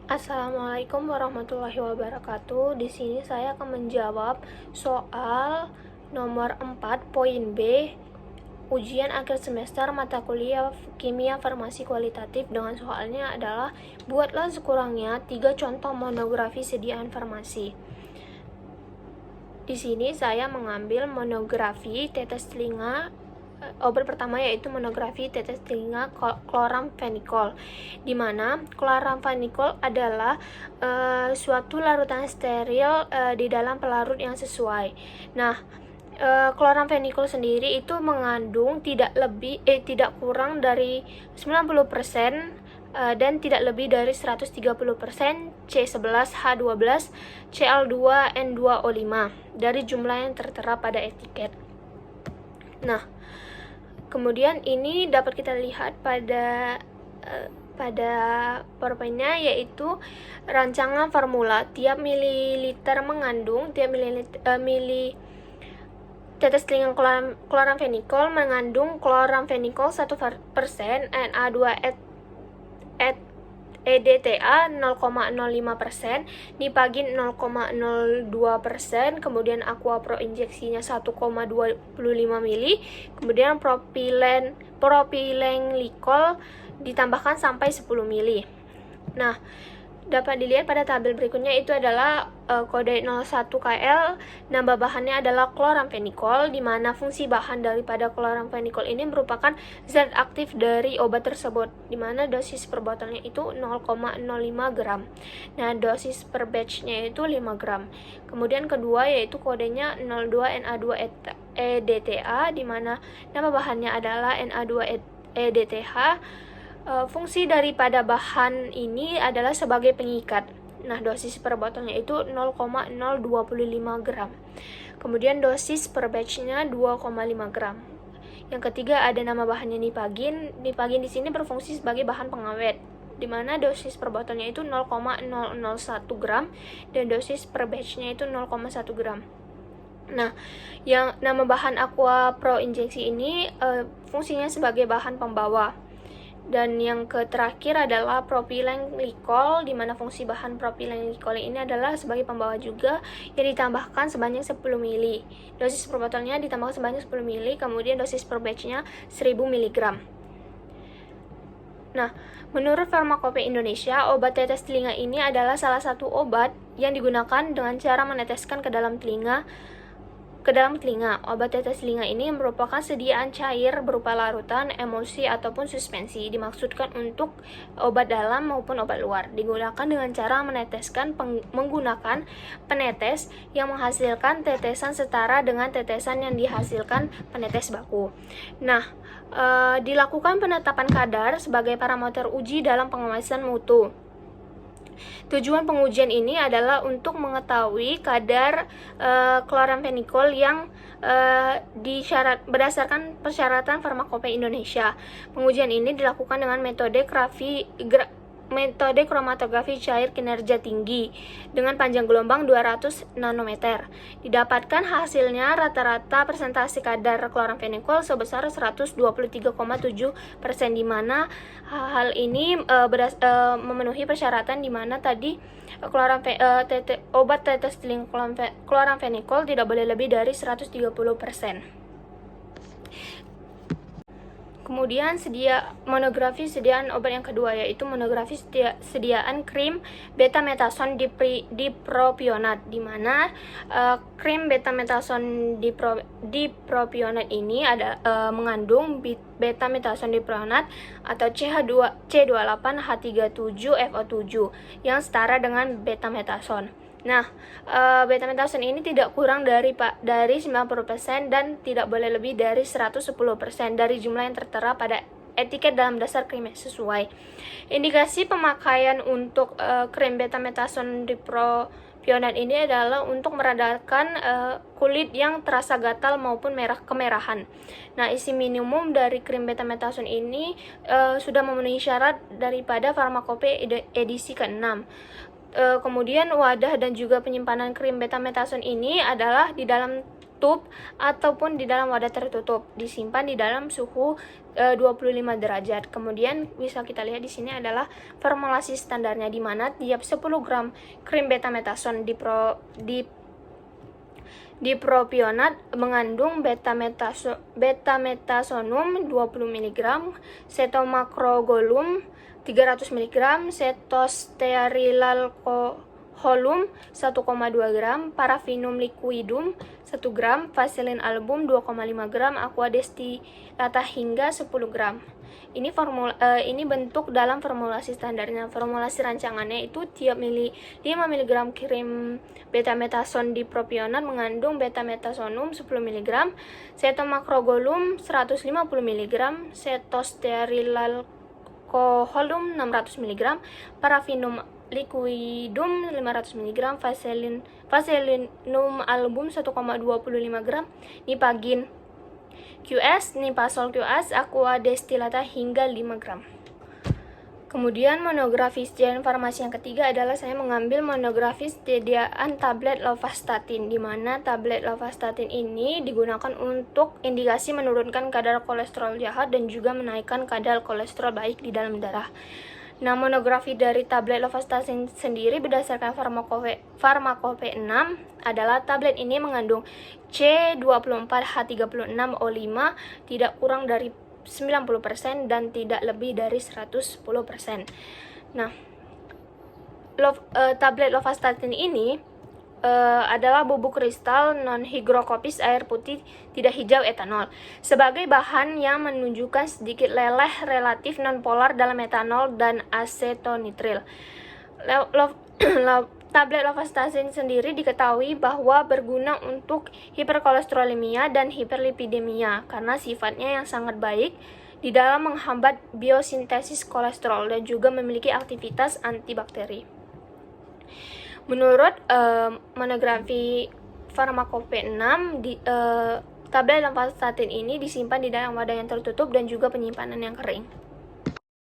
Assalamualaikum warahmatullahi wabarakatuh. Di sini saya akan menjawab soal nomor 4 poin B, ujian akhir semester mata kuliah Kimia Farmasi Kualitatif, dengan soalnya adalah buatlah sekurangnya 3 contoh monografi sediaan farmasi. Di sini saya mengambil monografi tetes telinga. Obat pertama yaitu monografi tetes telinga chloramphenicol, di mana chloramphenicol adalah suatu larutan steril di dalam pelarut yang sesuai. Nah, chloramphenicol sendiri itu mengandung tidak kurang dari 90% dan tidak lebih dari 130% C11H12 Cl2N2O5 dari jumlah yang tertera pada etiket. Nah, kemudian ini dapat kita lihat pada PowerPoint-nya, yaitu rancangan formula. Tiap mililiter mengandung, tetes telinga chloramphenicol mengandung chloramphenicol 1%, Na2EDTA 0,05%, Nipagin 0,02%, kemudian Aqua Pro injeksinya 1,25 mili, kemudian propylenglikol ditambahkan sampai 10 mili. Nah, dapat dilihat pada tabel berikutnya, itu adalah kode 01KL. Nama bahannya adalah chloramphenicol, di mana fungsi bahan daripada chloramphenicol ini merupakan zat aktif dari obat tersebut, di mana dosis per botolnya itu 0,05 gram. Nah, dosis per batchnya itu 5 gram. Kemudian kedua yaitu kodenya 02Na2EDTA, di mana nama bahannya adalah Na2EDTH. Fungsi daripada bahan ini adalah sebagai pengikat. Nah, dosis per botolnya itu 0,025 gram. Kemudian dosis per batchnya 2,5 gram. Yang ketiga ada nama bahannya Nipagin. Nipagin di sini berfungsi sebagai bahan pengawet, di mana dosis per botolnya itu 0,001 gram dan dosis per batchnya itu 0,1 gram. Nah, yang nama bahan Aqua Pro injeksi ini fungsinya sebagai bahan pembawa. Dan yang terakhir adalah propylenglikol, di mana fungsi bahan propylenglikol ini adalah sebagai pembawa juga, yang ditambahkan sebanyak 10 mili. Dosis per botolnya ditambahkan sebanyak 10 mili, kemudian dosis per batchnya 1000 mg. Nah, menurut Farmakope Indonesia, obat tetes telinga ini adalah salah satu obat yang digunakan dengan cara meneteskan ke dalam telinga. Obat tetes telinga ini merupakan sediaan cair berupa larutan, emulsi, ataupun suspensi. Dimaksudkan untuk obat dalam maupun obat luar. Digunakan dengan cara meneteskan menggunakan penetes yang menghasilkan tetesan setara dengan tetesan yang dihasilkan penetes baku. Nah, dilakukan penetapan kadar sebagai parameter uji dalam pengawasan mutu. Tujuan pengujian ini adalah untuk mengetahui kadar chloramphenicol yang berdasarkan persyaratan Farmakope Indonesia. Pengujian ini dilakukan dengan metode kromatografi cair kinerja tinggi dengan panjang gelombang 200 nanometer. Didapatkan hasilnya rata-rata persentase kadar chloramphenicol sebesar 123,7%, di mana hal ini memenuhi persyaratan, di mana tadi obat tetes telinga chloramphenicol tidak boleh lebih dari 130%. Kemudian monografi sediaan obat yang kedua yaitu monografi sediaan krim betametason dipropionat, di mana krim betametason dipropionat ini mengandung betametason dipropionat atau CH28H37FO7 yang setara dengan betametason. Nah, betametason ini tidak kurang dari 90% dan tidak boleh lebih dari 110% dari jumlah yang tertera pada etiket dalam dasar krim yang sesuai. Indikasi pemakaian untuk krim betametason dipropionat ini adalah untuk meredakan kulit yang terasa gatal maupun kemerahan. Nah, isi minimum dari krim betametason ini sudah memenuhi syarat daripada Farmakope edisi ke-6. Kemudian wadah dan juga penyimpanan krim betametason ini adalah di dalam tertutup ataupun di dalam wadah tertutup, disimpan di dalam suhu 25 derajat. Kemudian bisa kita lihat di sini adalah formulasi standarnya, di mana tiap 10 gram krim betametason dipropionat mengandung betametasonum 20 mg, setomakrogolum 300 mg, setostearilalkoholum 1,2 gram, parafinum liquidum 1 gram, vaselin album 2,5 gram, aqua destilata hingga 10 gram. Ini bentuk dalam formulasi standarnya. Formulasi rancangannya itu tiap 5 mg krim betametason dipropionat mengandung betametasonum 10 mg, setomakrogolum 150 mg, setostearilalkoholum 600 mg, parafinum liquidum 500 mg, vaselinum album 1,25 gram, nipagin QS, nipasol QS, aqua destilata hingga 5 gram. Kemudian monografis farmasi yang ketiga adalah saya mengambil monografis sediaan tablet lovastatin, di mana tablet lovastatin ini digunakan untuk indikasi menurunkan kadar kolesterol jahat dan juga menaikkan kadar kolesterol baik di dalam darah. Nah, monografi dari tablet lovastatin sendiri berdasarkan farmakope 6 adalah tablet ini mengandung C24H36O5 tidak kurang dari 90% dan tidak lebih dari 110%. Nah, tablet lovastatin ini adalah bubuk kristal non-higrokopis air putih tidak hijau etanol sebagai bahan yang menunjukkan sedikit leleh relatif non-polar dalam etanol dan acetonitril. Tablet lovastatin sendiri diketahui bahwa berguna untuk hiperkolesterolemia dan hiperlipidemia karena sifatnya yang sangat baik di dalam menghambat biosintesis kolesterol dan juga memiliki aktivitas antibakteri. Menurut monografi farmakope 6, tablet lovastatin ini disimpan di dalam wadah yang tertutup dan juga penyimpanan yang kering.